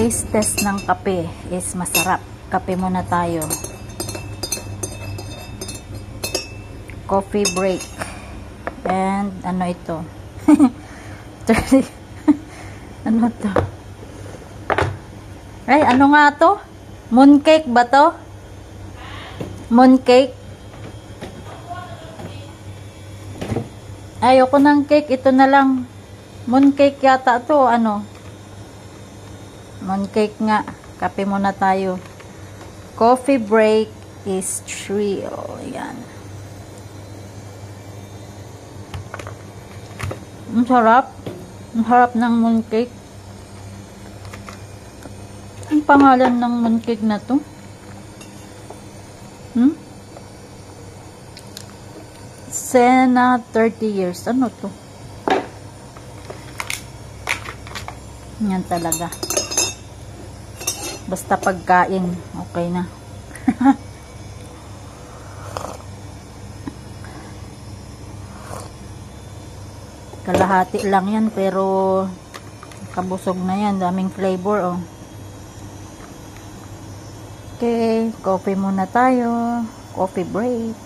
taste test ng kape is masarap. Kape muna tayo. Coffee break. And ano ito? Ano to? Ay, ano nga to? Mooncake ba to? Mooncake? Ayoko ng cake. Ito na lang. Mooncake yata to. Ano? Mooncake nga. Kape muna tayo. Coffee break is 3. Oh, yan. Ang sarap. Ang harap ng mooncake. Ang pangalan ng mooncake na to? Sena 30 years. Ano to? Yan talaga. Basta pagkain, okay na. Kalahati lang yan, pero kabusog na yan. Daming flavor, oh. Okay, coffee muna tayo. Coffee break.